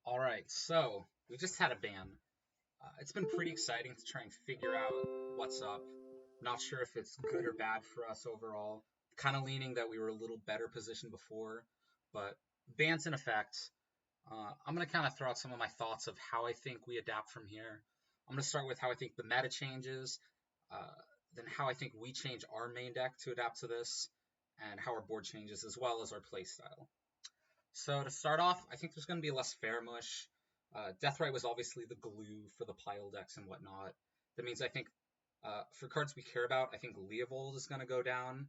All right, so we just had a ban. It's been pretty exciting to try and figure out what's up. Not sure if it's good or bad for us overall. Kind of leaning that we were a little better positioned before, but ban's in effect. I'm going to kind of throw out some of my thoughts of how I think we adapt from here. I'm going to start with how I think the meta changes, uh, then how I think we change our main deck to adapt to this, and how our board changes as well as our playstyle. So to start off, I think there's going to be less Fairmush. Deathrite was obviously the glue for the pile decks and whatnot. That means I think for cards we care about, I think Leovold is going to go down.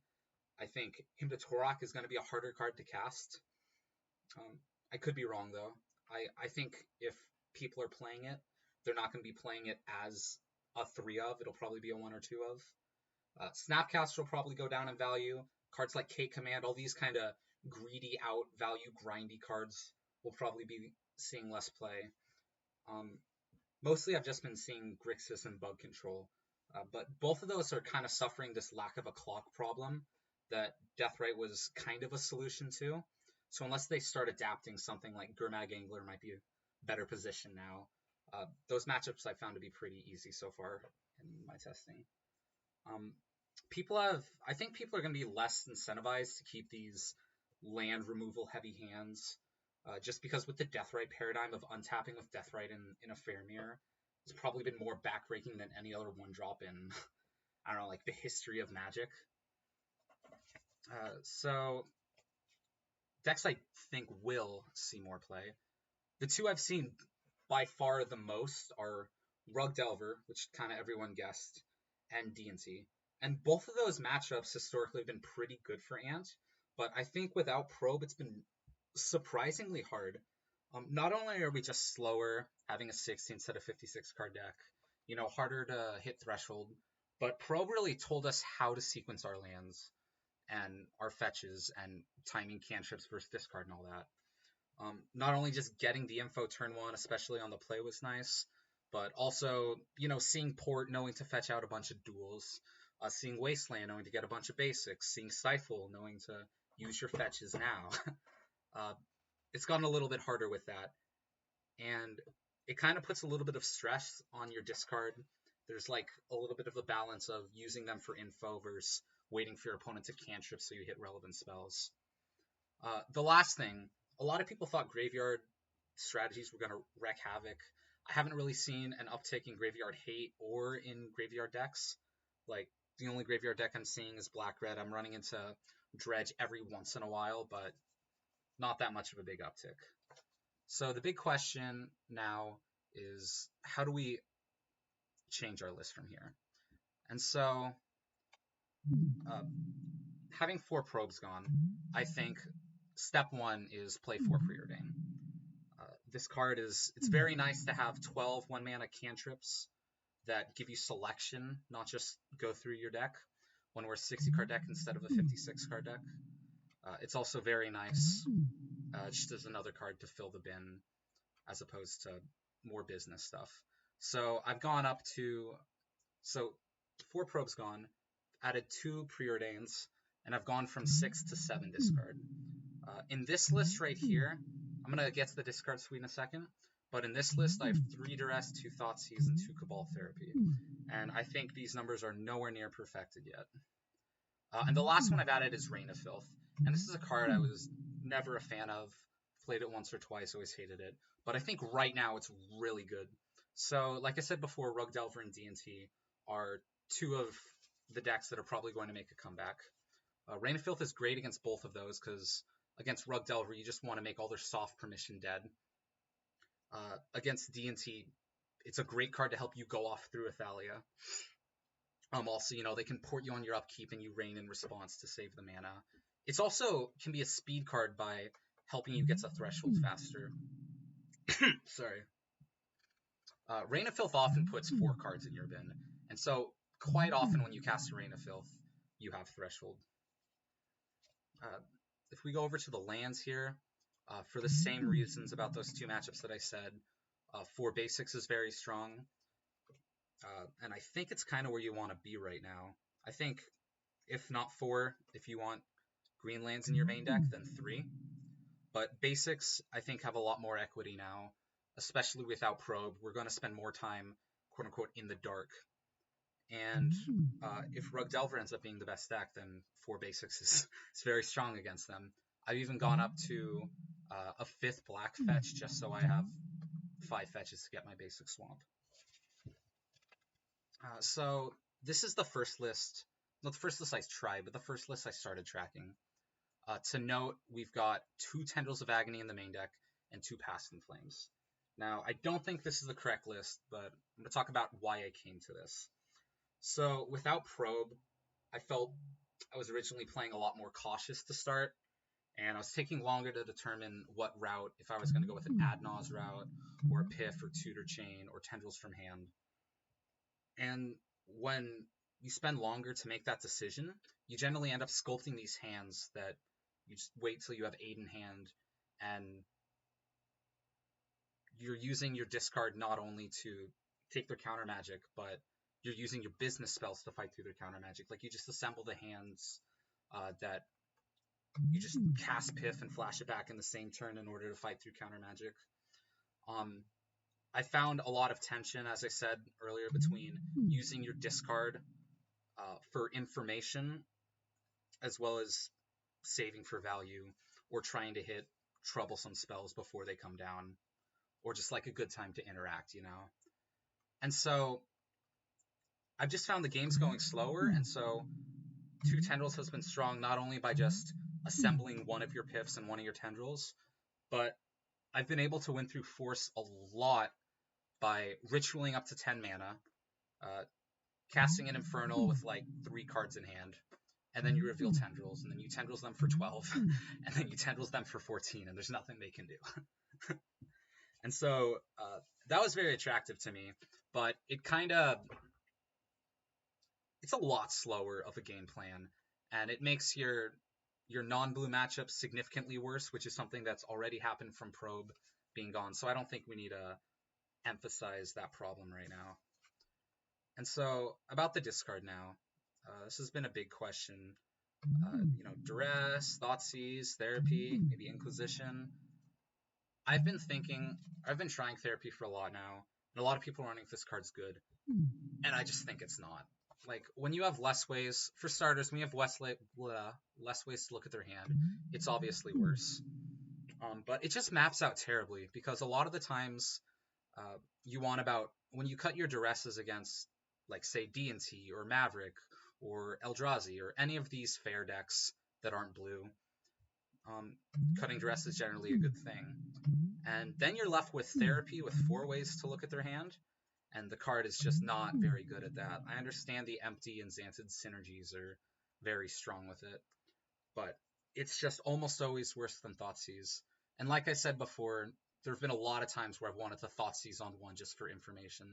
I think Hymn to Torok is going to be a harder card to cast. I could be wrong though. I think if people are playing it, they're not going to be playing it as a 3 of. It'll probably be a 1 or 2 of. Snapcaster will probably go down in value. Cards like K Command, all these kind of greedy out value grindy cards will probably be seeing less play. Mostly I've just been seeing Grixis and Bug Control, but both of those are kind of suffering this lack of a clock problem that Deathrite was kind of a solution to. So unless they start adapting something like Gurmag Angler might be a better position now. Those matchups I found to be pretty easy so far in my testing. I think people are going to be less incentivized to keep these land removal heavy hands, just because with the Deathrite paradigm of untapping with Deathrite in a Fairmere, it's probably been more backbreaking than any other one drop in, I don't know, like the history of Magic. So decks I think will see more play. The two I've seen by far the most are Rug Delver, which kind of everyone guessed, and D&T. And both of those matchups historically have been pretty good for Ant, but I think without Probe, it's been surprisingly hard. Not only are we just slower, having a 60 instead of 56 card deck, harder to hit threshold, but Probe really told us how to sequence our lands and our fetches and timing cantrips versus discard and all that. Not only just getting the info turn one, especially on the play, was nice, but also, seeing Port, knowing to fetch out a bunch of duels, seeing Wasteland, knowing to get a bunch of basics, seeing Stifle, knowing to use your fetches now. It's gotten a little bit harder with that, and it kind of puts a little bit of stress on your discard. There's like a little bit of a balance of using them for info versus waiting for your opponent to cantrip so you hit relevant spells. The last thing, a lot of people thought graveyard strategies were going to wreak havoc. I haven't really seen an uptick in graveyard hate or in graveyard decks. Like, the only graveyard deck I'm seeing is black-red. I'm running into Dredge every once in a while, but not that much of a big uptick. So the big question now is, how do we change our list from here? And so, having 4 probes gone, I think step 1 is play 4 Preordain. This card it's very nice to have 12 1-mana cantrips that give you selection, not just go through your deck when we're a 60 card deck instead of a 56 card deck. It's also very nice just as another card to fill the bin as opposed to more business stuff. So I've gone up to, 4 probes gone, added 2 Preordains, and I've gone from 6 to 7 discard. In this list right here, I'm going to get to the discard suite in a second, but in this list I have 3 Duress, 2 Thoughtseize, and 2 Cabal Therapy. And I think these numbers are nowhere near perfected yet. And the last one I've added is Reign of Filth. And this is a card I was never a fan of. Played it once or twice, always hated it. But I think right now it's really good. So, like I said before, Rug Delver and D&T are 2 of the decks that are probably going to make a comeback. Reign of Filth is great against both of those, because against Rug Delver, you just want to make all their soft permission dead. Against D&T, it's a great card to help you go off through Athalia. Also, they can port you on your upkeep and you rain in response to save the mana. It's also can be a speed card by helping you get to threshold faster. Sorry. Reign of Filth often puts 4 cards in your bin, and so quite often when you cast a Reign of Filth, you have threshold. If we go over to the lands here, for the same reasons about those 2 matchups that I said, 4 basics is very strong. And I think it's kind of where you want to be right now. I think if not 4, if you want green lands in your main deck, then 3. But basics, I think, have a lot more equity now. especially without probe, we're going to spend more time, quote unquote, in the dark. And if Rug Delver ends up being the best deck, then 4 basics is very strong against them. I've even gone up to a 5th black fetch just so I have 5 fetches to get my basic swamp. So this is the first list, not the first list I tried, but the first list I started tracking. To note, we've got 2 Tendrils of Agony in the main deck and 2 Past in Flames. Now, I don't think this is the correct list, but I'm going to talk about why I came to this. So without probe, I felt I was originally playing a lot more cautious to start, and I was taking longer to determine what route, if I was going to go with an Ad Naus route, or a Piff, or Tutor Chain, or Tendrils from hand. And when you spend longer to make that decision, you generally end up sculpting these hands that you just wait till you have 8 in hand, and you're using your discard not only to take their counter magic, but you're using your business spells to fight through their counter magic. Like, you just assemble the hands that you just cast Piff and flash it back in the same turn in order to fight through counter magic. I found a lot of tension, as I said earlier, between using your discard for information as well as saving for value, or trying to hit troublesome spells before they come down, or just like a good time to interact, you know? And so I've just found the game's going slower, and so 2 Tendrils has been strong not only by just assembling one of your Piffs and one of your Tendrils, but I've been able to win through Force a lot by ritualing up to 10 mana, casting an Infernal with like 3 cards in hand, and then you reveal Tendrils, and then you Tendrils them for 12, and then you Tendrils them for 14, and there's nothing they can do. And so that was very attractive to me, but it's a lot slower of a game plan, and it makes your non-blue matchups significantly worse, which is something that's already happened from Probe being gone, so I don't think we need to emphasize that problem right now. And so, about the discard now. This has been a big question. Duress, Thoughtseize, Therapy, maybe Inquisition. I've been trying Therapy for a lot now, and a lot of people are running if this card's good, and I just think it's not. Like, when you have less ways, for starters, when you have less ways to look at their hand, it's obviously worse. But it just maps out terribly, because a lot of the times, when you cut your Duresses against, like, say, D&T, or Maverick, or Eldrazi, or any of these fair decks that aren't blue, cutting Duress is generally a good thing. And then you're left with Therapy with 4 ways to look at their hand, and the card is just not very good at that. I understand the Empty and Xantid synergies are very strong with it, but it's just almost always worse than Thoughtseize. And like I said before, there have been a lot of times where I've wanted to Thoughtseize on 1 just for information.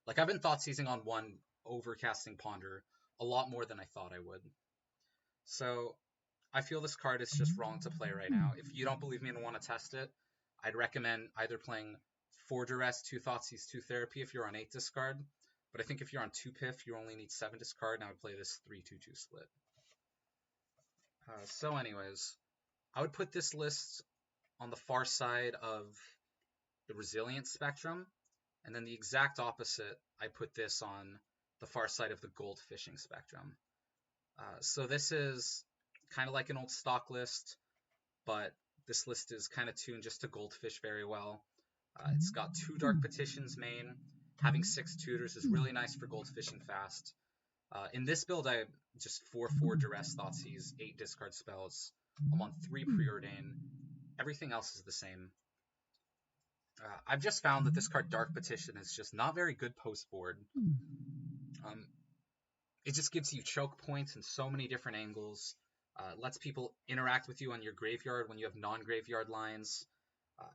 Like, I've been Thoughtseizing on 1 over casting Ponder a lot more than I thought I would. So I feel this card is just wrong to play right now. If you don't believe me and want to test it, I'd recommend either playing 4 Duress, 2 Thoughtseize, 2 Therapy if you're on 8 discard. But I think if you're on 2 Piff, you only need 7 discard, and I would play this 3-2-2 split. So anyways, I would put this list on the far side of the Resilience spectrum, and then the exact opposite, I put this on the far side of the Gold Fishing spectrum. So this is kind of like an old stock list, but this list is kind of tuned just to Goldfish very well. It's got 2 Dark Petitions main. Having 6 tutors is really nice for Goldfishing fast. In this build, I just 4/4 Duress, Thoughtseize, 8 discard spells. I'm on 3 Preordain. Everything else is the same. I've just found that this card, Dark Petition, is just not very good post-board. It just gives you choke points in so many different angles. Lets people interact with you on your graveyard when you have non-graveyard lines.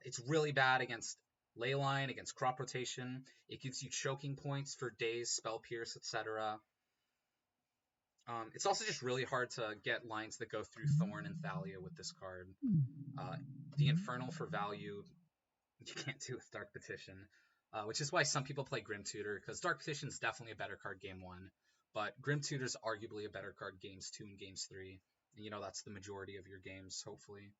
It's really bad against Leyline, against Crop Rotation. It gives you choking points for Daze, Spell Pierce, etc. It's also just really hard to get lines that go through Thorn and Thalia with this card. The Infernal for value, you can't do with Dark Petition, which is why some people play Grim Tutor, because Dark Petition is definitely a better card game 1, but Grim Tutor is arguably a better card games 2 and games 3, and that's the majority of your games, hopefully.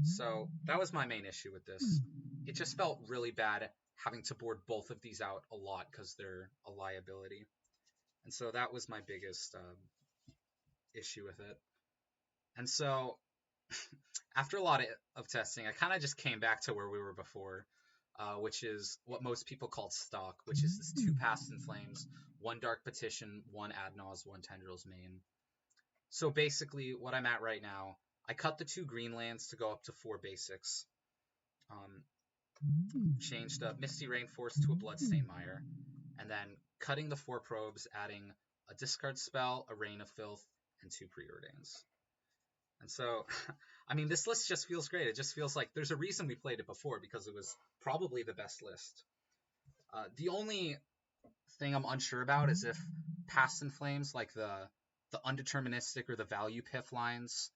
So that was my main issue with this. it just felt really bad having to board both of these out a lot because they're a liability. And so that was my biggest issue with it. And so after a lot of testing, I kind of just came back to where we were before, which is what most people call stock, which is this 2 Past in Flames, 1 Dark Petition, 1 Ad Naus, 1 Tendrils main. So basically, what I'm at right now, I cut the 2 green lands to go up to 4 basics. Changed Misty Rainforest to a Bloodstained Mire, and then cutting the 4 probes, adding a discard spell, a Rain of Filth, and 2 Preordains. And so, I mean, this list just feels great. It just feels like there's a reason we played it before, because it was probably the best list. The only thing I'm unsure about is if Past in Flames, like the undeterministic or the value piff lines,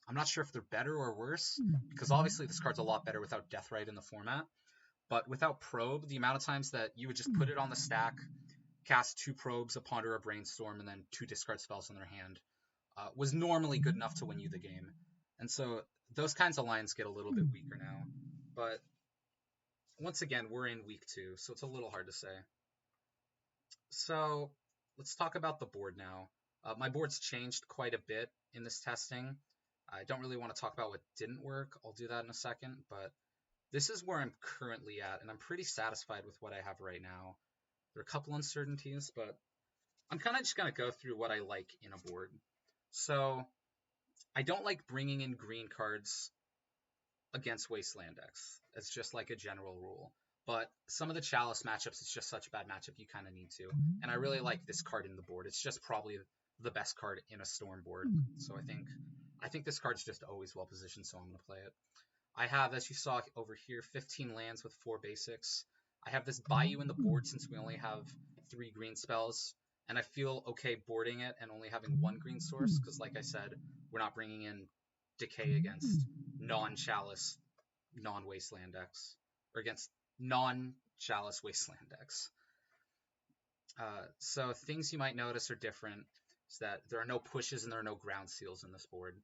I'm not sure if they're better or worse, because obviously this card's a lot better without Deathrite in the format. But without Probe, the amount of times that you would just put it on the stack, cast 2 probes, a Ponder, a Brainstorm, and then 2 discard spells in their hand, was normally good enough to win you the game. And so those kinds of lines get a little bit weaker now. But once again, we're in week 2, so it's a little hard to say. So let's talk about the board now. My board's changed quite a bit in this testing. I don't really want to talk about what didn't work. I'll do that in a second, but this is where I'm currently at, and I'm pretty satisfied with what I have right now. There are a couple uncertainties, but I'm kind of just going to go through what I like in a board. So I don't like bringing in green cards against Wasteland decks. It's just like a general rule. But some of the Chalice matchups, it's just such a bad matchup, you kind of need to. And I really like this card in the board. It's just probably the best card in a Storm board. So I think this card's just always well positioned, so I'm going to play it. I have, as you saw over here, 15 lands with 4 basics. I have this Bayou in the board since we only have 3 green spells. And I feel okay boarding it and only having 1 green source, because like I said, we're not bringing in Decay against non-Chalice, non-Wasteland decks, or against non-Chalice Wasteland decks. So things you might notice are different is that there are no pushes and there are no ground seals in this board.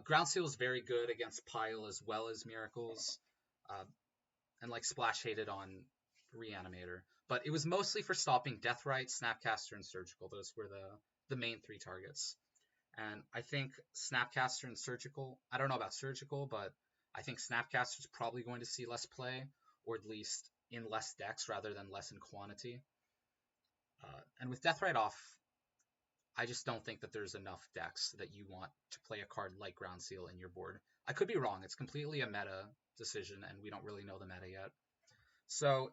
Ground seal is very good against Pile as well as Miracles, and like Splash hated on Reanimator. But it was mostly for stopping Deathrite, Snapcaster, and Surgical. Those were the main 3 targets. And I think Snapcaster and Surgical, I don't know about Surgical, but I think Snapcaster is probably going to see less play, or at least in less decks rather than less in quantity. And with Deathrite off, I just don't think that there's enough decks that you want to play a card like Ground Seal in your board. I could be wrong. It's completely a meta decision, and we don't really know the meta yet. So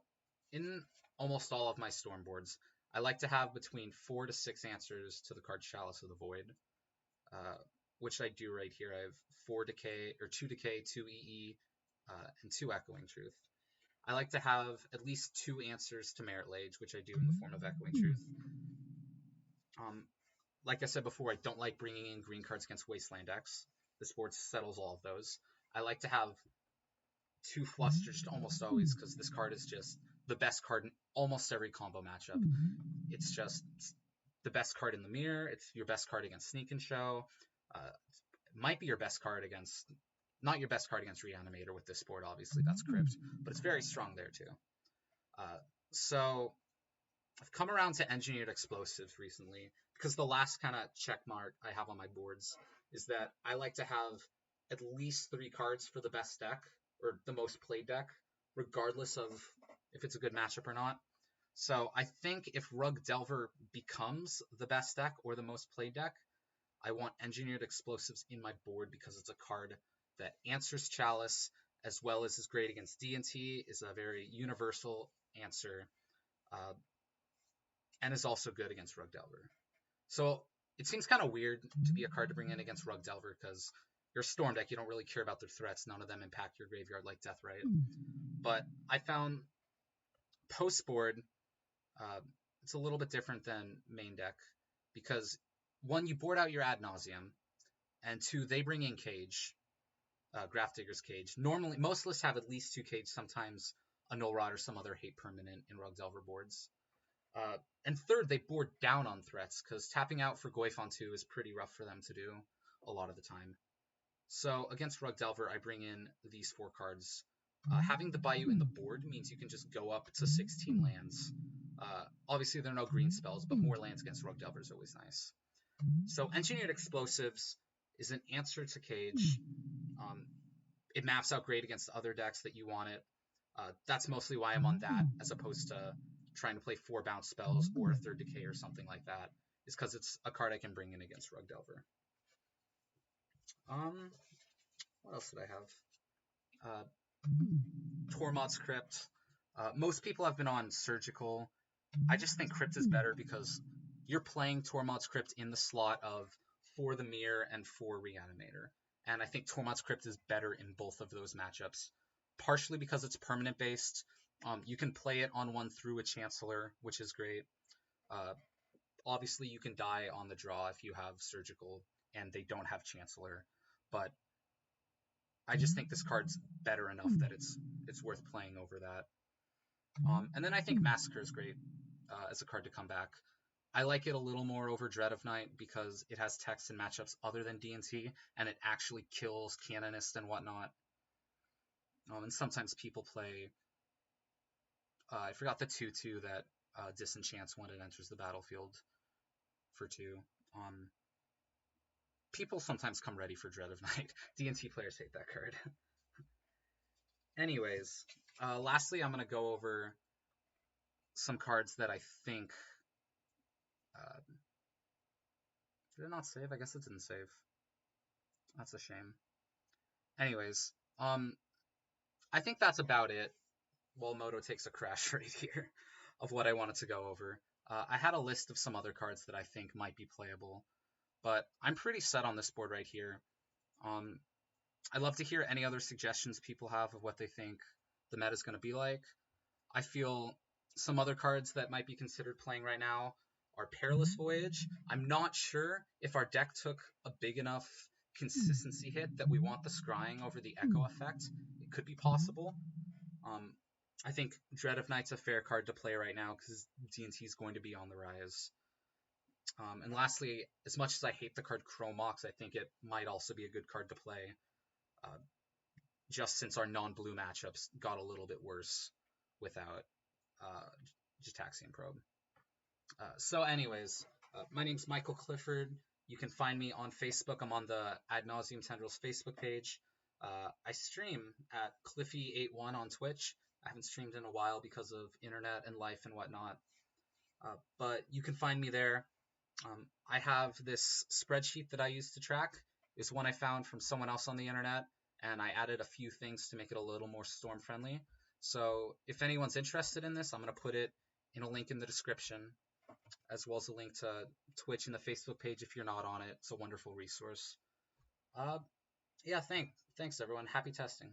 in almost all of my Storm boards, I like to have between 4 to 6 answers to the card Chalice of the Void, which I do right here. I have 4 Decay, or 2 Decay, 2 EE, and 2 Echoing Truth. I like to have at least 2 answers to Merit Lage, which I do in the form of Echoing Truth. Like I said before, I don't like bringing in green cards against Wasteland decks. This board settles all of those. I like to have 2 Flusters almost always, because this card is just the best card in almost every combo matchup. It's just the best card in the mirror. It's your best card against Sneak and Show. It might be your best card against, not your best card against Reanimator with this board, obviously, that's Crypt, but it's very strong there too. So I've come around to Engineered Explosives recently, because the last kind of check mark I have on my boards is that I like to have at least 3 cards for the best deck, or the most played deck, regardless of if it's a good matchup or not. So I think if Rug Delver becomes the best deck or the most played deck, I want Engineered Explosives in my board, because it's a card that answers Chalice, as well as is great against D&T, is a very universal answer, and is also good against Rug Delver. So it seems kind of weird to be a card to bring in against Rug Delver, because you're a Storm deck, you don't really care about their threats, none of them impact your graveyard like Deathrite. But I found post-board, it's a little bit different than main deck, because 1, you board out your Ad Nauseam, and 2, they bring in Cage, Grafdigger's Cage. Normally, most lists have at least 2 Cage, sometimes a Null Rod or some other hate permanent in Rug Delver boards. And 3rd, they board down on threats, because tapping out for Goyfon 2 is pretty rough for them to do a lot of the time. So against Rug Delver, I bring in these 4 cards. Having the Bayou in the board means you can just go up to 16 lands. Obviously, there are no green spells, but more lands against Rug Delver is always nice. So Engineered Explosives is an answer to Cage. It maps out great against other decks that you want it. That's mostly why I'm on that, as opposed to trying to play 4 bounce spells or Third Decay or something like that, is because it's a card I can bring in against Rug Delver. What else did I have? Tormod's Crypt. Most people have been on Surgical. I just think Crypt is better because you're playing Tormod's Crypt in the slot of for the Mirror and for Reanimator. And I think Tormod's Crypt is better in both of those matchups, partially because it's permanent based. You can play it on one through a Chancellor, which is great. Obviously, you can die on the draw if you have Surgical and they don't have Chancellor, but I just think this card's better enough that it's worth playing over that. And then I think Massacre is great as a card to come back. I like it a little more over Dread of Night because it has text and matchups other than D&T, and it actually kills Canonist and whatnot. And sometimes people play... I forgot the 2/2 that disenchants when it enters the battlefield for 2. People sometimes come ready for Dread of Night. D&T players hate that card. Anyways, lastly, I'm going to go over some cards that I think... did it not save? I guess it didn't save. That's a shame. Anyways, I think that's about it. While Moto takes a crash right here of what I wanted to go over. I had a list of some other cards that I think might be playable, but I'm pretty set on this board right here. I'd love to hear any other suggestions people have of what they think the meta is going to be like. I feel some other cards that might be considered playing right now are Perilous Voyage. I'm not sure if our deck took a big enough consistency hit that we want the scrying over the Echo effect. It could be possible. I think Dread of Night's a fair card to play right now because D&T is going to be on the rise. And lastly, as much as I hate the card Chrome Mox, I think it might also be a good card to play, just since our non-blue matchups got a little bit worse without Gitaxian Probe. So anyways, my name's Michael Clifford. You can find me on Facebook. I'm on the Nauseam Tendrils Facebook page. I stream at Cliffy81 on Twitch. I haven't streamed in a while because of internet and life and whatnot. But you can find me there. I have this spreadsheet that I use to track. It's one I found from someone else on the internet, and I added a few things to make it a little more storm friendly. So if anyone's interested in this, I'm going to put it in a link in the description, as well as a link to Twitch and the Facebook page if you're not on it. It's a wonderful resource. Yeah, thanks everyone. Happy testing.